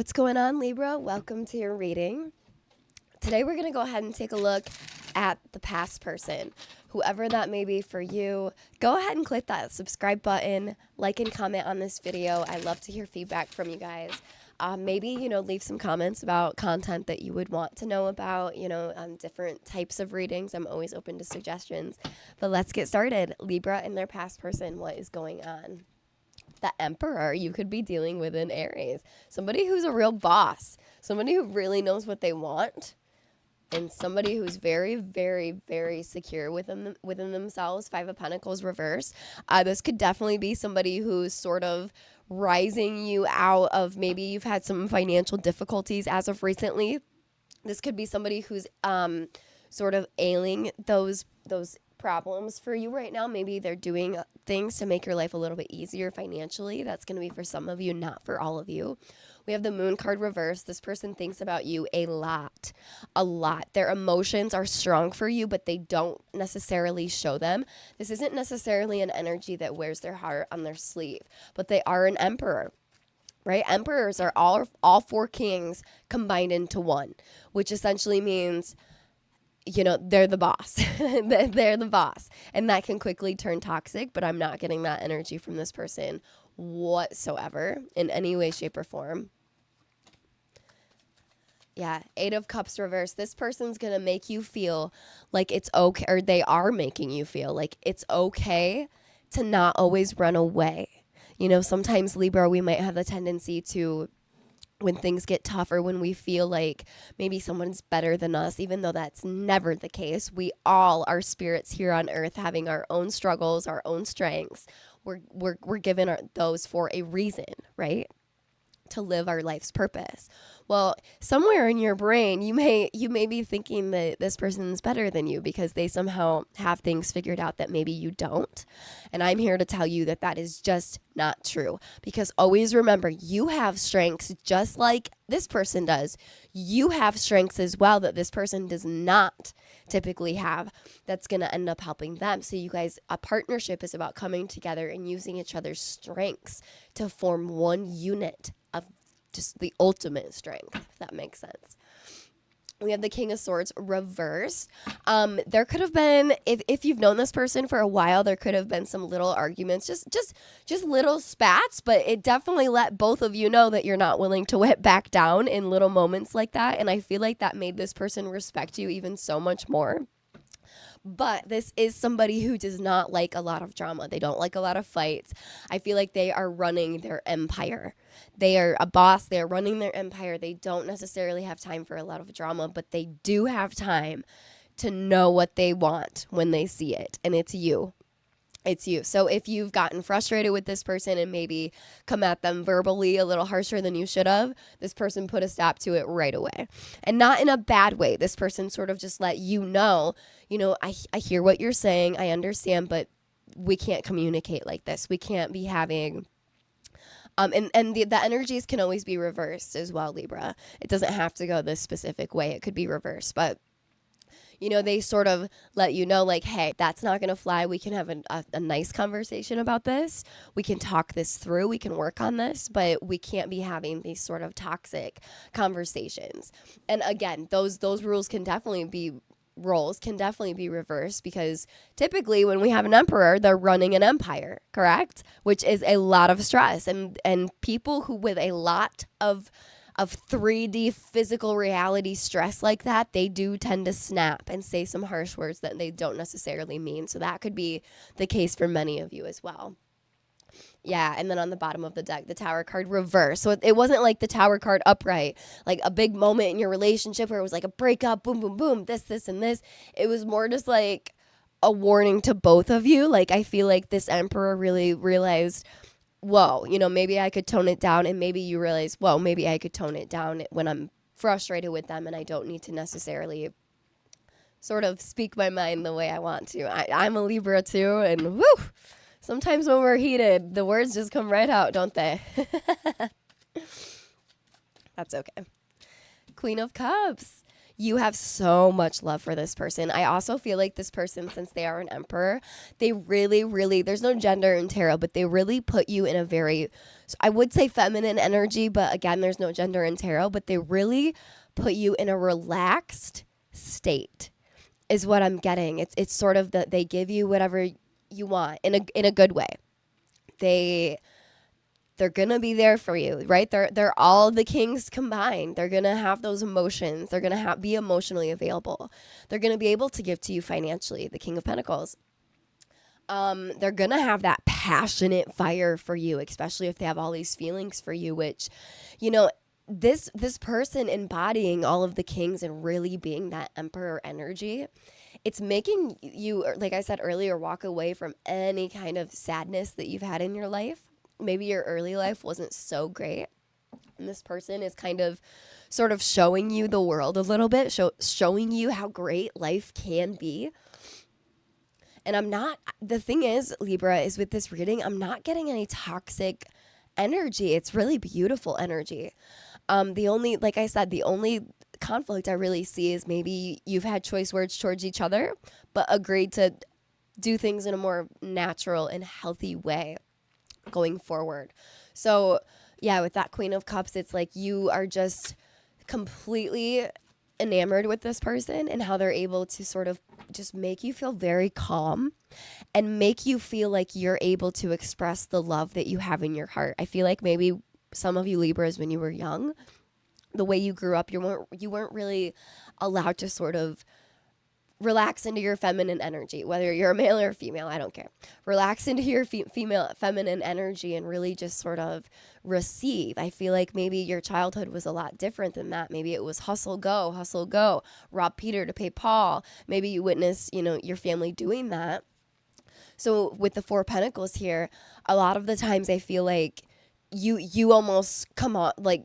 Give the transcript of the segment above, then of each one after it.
What's going on, Libra? Welcome to your reading. Today we're going to go ahead and take a look at the past person. Whoever that may be for you, go ahead and click that subscribe button, like and comment on this video. I love to hear feedback from you guys. Maybe, leave some comments about content that you would want to know about, different types of readings. I'm always open to suggestions. But let's get started. Libra and their past person, what is going on? The Emperor, you could be dealing with an Aries. Somebody who's a real boss. Somebody who really knows what they want. And somebody who's very, very, very secure within themselves. Five of Pentacles reverse. This could definitely be somebody who's sort of rising you out of, maybe you've had some financial difficulties as of recently. This could be somebody who's sort of ailing those problems for you right now. Maybe they're doing things to make your life a little bit easier financially. That's going to be for some of you, not for all of you. We have the Moon card reversed. This person thinks about you a lot. Their emotions are strong for you, but they don't necessarily show them. This isn't necessarily an energy that wears their heart on their sleeve, but they are an Emperor. Right? Emperors are all four kings combined into one, which essentially means they're the boss. They're the boss. And that can quickly turn toxic, but I'm not getting that energy from this person whatsoever in any way, shape, or form. Yeah, Eight of Cups reverse. This person's going to make you feel like it's okay, or they are making you feel like it's okay to not always run away. Sometimes, Libra, we might have the tendency to, when things get tougher, when we feel like maybe someone's better than us, even though that's never the case. We all are spirits here on earth having our own struggles, our own strengths. We're given those for a reason, right? To live our life's purpose. Well, somewhere in your brain, you may be thinking that this person's better than you because they somehow have things figured out that maybe you don't. And I'm here to tell you that that is just not true. Because always remember, you have strengths just like this person does. You have strengths as well that this person does not typically have. That's going to end up helping them. So you guys, a partnership is about coming together and using each other's strengths to form one unit of just the ultimate strength, if that makes sense. We have the King of Swords reversed. There could have been, if you've known this person for a while, there could have been some little arguments, just little spats, but it definitely let both of you know that you're not willing to whip back down in little moments like that. And I feel like that made this person respect you even so much more. But this is somebody who does not like a lot of drama. They don't like a lot of fights. I feel like they are running their empire. They are a boss. They are running their empire. They don't necessarily have time for a lot of drama, but they do have time to know what they want when they see it. And it's you. It's you. So if you've gotten frustrated with this person and maybe come at them verbally a little harsher than you should have, this person put a stop to it right away. And not in a bad way. This person sort of just let you know, I hear what you're saying. I understand, but we can't communicate like this. We can't be having... And the energies can always be reversed as well, Libra. It doesn't have to go this specific way. It could be reversed, but they sort of let you know, like, hey, that's not going to fly. We can have a nice conversation about this. We can talk this through. We can work on this, but we can't be having these sort of toxic conversations. And again, those roles can definitely be reversed because typically when we have an emperor, they're running an empire, correct? Which is a lot of stress. And people who with a lot of 3D physical reality stress like that, they do tend to snap and say some harsh words that they don't necessarily mean. So that could be the case for many of you as well. Yeah, and then on the bottom of the deck, the Tower card reversed. So it wasn't like the Tower card upright, like a big moment in your relationship where it was like a breakup, boom, boom, boom, this, and this. It was more just like a warning to both of you. Like, I feel like this Emperor really realized, whoa, maybe I could tone it down. And maybe you realize, whoa, maybe I could tone it down when I'm frustrated with them and I don't need to necessarily sort of speak my mind the way I want to. I'm a Libra too, and whoo, sometimes when we're heated, the words just come right out, don't they? That's okay. Queen of Cups. You have so much love for this person. I also feel like this person, since they are an emperor, they really, really, there's no gender in tarot, but they really put you in a very, I would say feminine energy, but again, there's no gender in tarot, but they really put you in a relaxed state is what I'm getting. It's sort of that they give you whatever you want in a good way. They're gonna be there for you, right? They're all the kings combined. They're gonna have those emotions. They're gonna be emotionally available. They're gonna be able to give to you financially. The King of Pentacles. They're gonna have that passionate fire for you, especially if they have all these feelings for you. Which, you know, this person embodying all of the kings and really being that emperor energy. It's making you, like I said earlier, walk away from any kind of sadness that you've had in your life. Maybe your early life wasn't so great. And this person is kind of sort of showing you the world a little bit, showing you how great life can be. And the thing is, Libra, is with this reading, I'm not getting any toxic energy. It's really beautiful energy. Like I said, the only conflict I really see is maybe you've had choice words towards each other, but agreed to do things in a more natural and healthy way going forward. So yeah, with that Queen of Cups, it's like you are just completely enamored with this person and how they're able to sort of just make you feel very calm and make you feel like you're able to express the love that you have in your heart. I feel like maybe some of you Libras, when you were young, the way you grew up, you weren't really allowed to sort of relax into your feminine energy, whether you're a male or a female, I don't care. Relax into your female feminine energy and really just sort of receive. I feel like maybe your childhood was a lot different than that. Maybe it was hustle, go, rob Peter to pay Paul. Maybe you witness, your family doing that. So with the Four Pentacles here, a lot of the times I feel like you almost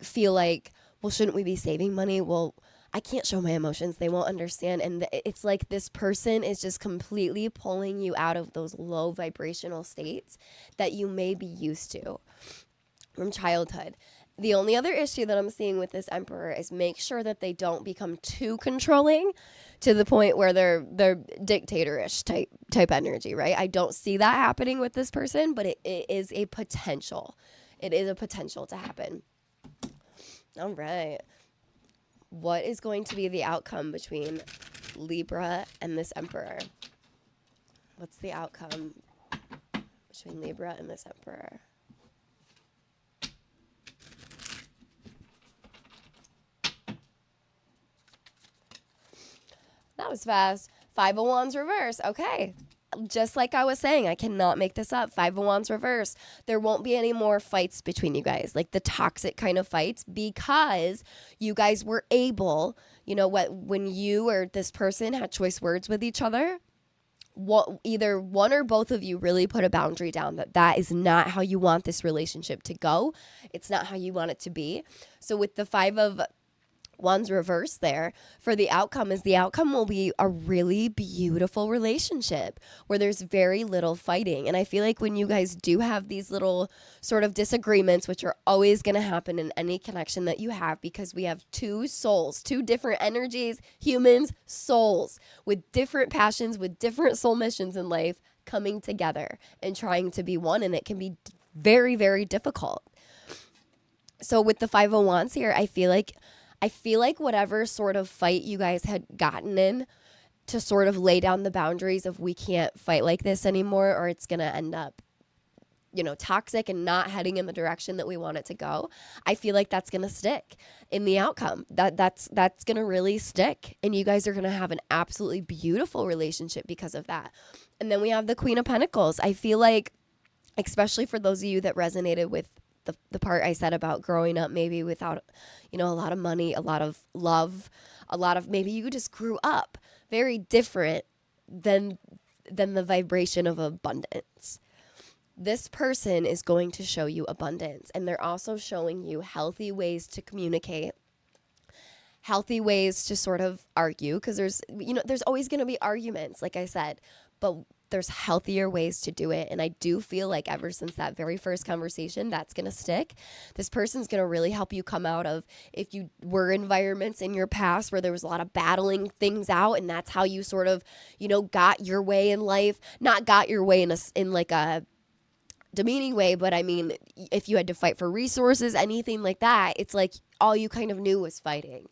feel like, well, shouldn't we be saving money? Well, I can't show my emotions. They won't understand. And it's like this person is just completely pulling you out of those low vibrational states that you may be used to from childhood. The only other issue that I'm seeing with this Emperor is make sure that they don't become too controlling to the point where they're dictatorish type energy, right? I don't see that happening with this person, but it is a potential. It is a potential to happen. All right. What is going to be the outcome between Libra and this Emperor? What's the outcome between Libra and this Emperor? That was fast. Five of Wands reverse. Okay. Just like I was saying, I cannot make this up. Five of Wands reverse. There won't be any more fights between you guys, like the toxic kind of fights, because you guys were able, when you or this person had choice words with each other, either one or both of you really put a boundary down that is not how you want this relationship to go. It's not how you want it to be. So with the Five of Wands reverse there, for the outcome will be a really beautiful relationship where there's very little fighting. And I feel like when you guys do have these little sort of disagreements, which are always going to happen in any connection that you have, because we have two souls, two different energies, humans, souls with different passions, with different soul missions in life coming together and trying to be one. And it can be very, very difficult. So with the Five of Wands here, I feel like whatever sort of fight you guys had gotten in to sort of lay down the boundaries of we can't fight like this anymore, or it's going to end up, toxic and not heading in the direction that we want it to go. I feel like that's going to stick in the outcome. That's going to really stick. And you guys are going to have an absolutely beautiful relationship because of that. And then we have the Queen of Pentacles. I feel like, especially for those of you that resonated with the part I said about growing up maybe without, a lot of money, a lot of love, maybe you just grew up very different than the vibration of abundance. This person is going to show you abundance, and they're also showing you healthy ways to communicate, healthy ways to sort of argue, because there's always going to be arguments, like I said, but there's healthier ways to do it. And I do feel like ever since that very first conversation, that's going to stick. This person's going to really help you come out of, if you were environments in your past where there was a lot of battling things out, and that's how you sort of, got your way in life. Not got your way in like a demeaning way, but I mean, if you had to fight for resources, anything like that, it's like all you kind of knew was fighting.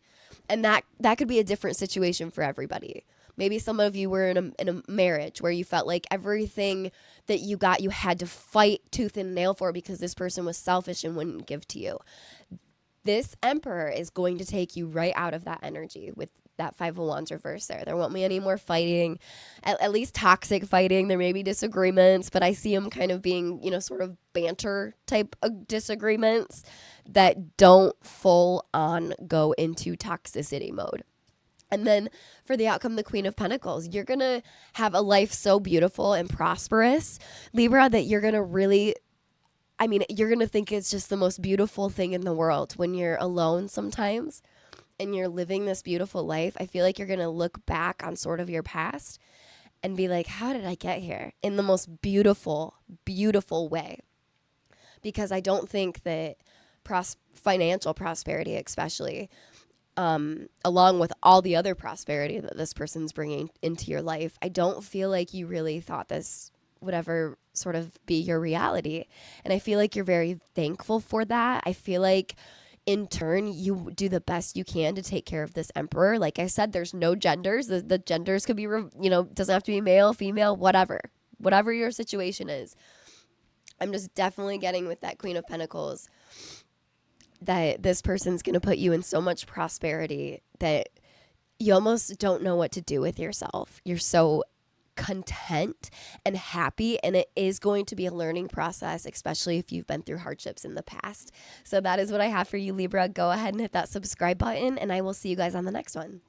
And that could be a different situation for everybody. Maybe some of you were in a marriage where you felt like everything that you got, you had to fight tooth and nail for because this person was selfish and wouldn't give to you. This Emperor is going to take you right out of that energy with that Five of Wands reverse there. There won't be any more fighting, at least toxic fighting. There may be disagreements, but I see them kind of being, sort of banter type of disagreements that don't full on go into toxicity mode. And then for the outcome, the Queen of Pentacles, you're going to have a life so beautiful and prosperous, Libra, that you're going to really, you're going to think it's just the most beautiful thing in the world when you're alone sometimes and you're living this beautiful life. I feel like you're going to look back on sort of your past and be like, how did I get here? In the most beautiful, beautiful way. Because I don't think that financial prosperity especially, along with all the other prosperity that this person's bringing into your life, I don't feel like you really thought this would ever sort of be your reality. And I feel like you're very thankful for that. I feel like in turn, you do the best you can to take care of this Emperor. Like I said, there's no genders. The genders could be, doesn't have to be male, female, whatever your situation is. I'm just definitely getting with that Queen of Pentacles that this person's going to put you in so much prosperity that you almost don't know what to do with yourself. You're so content and happy, and it is going to be a learning process, especially if you've been through hardships in the past. So that is what I have for you, Libra. Go ahead and hit that subscribe button, and I will see you guys on the next one.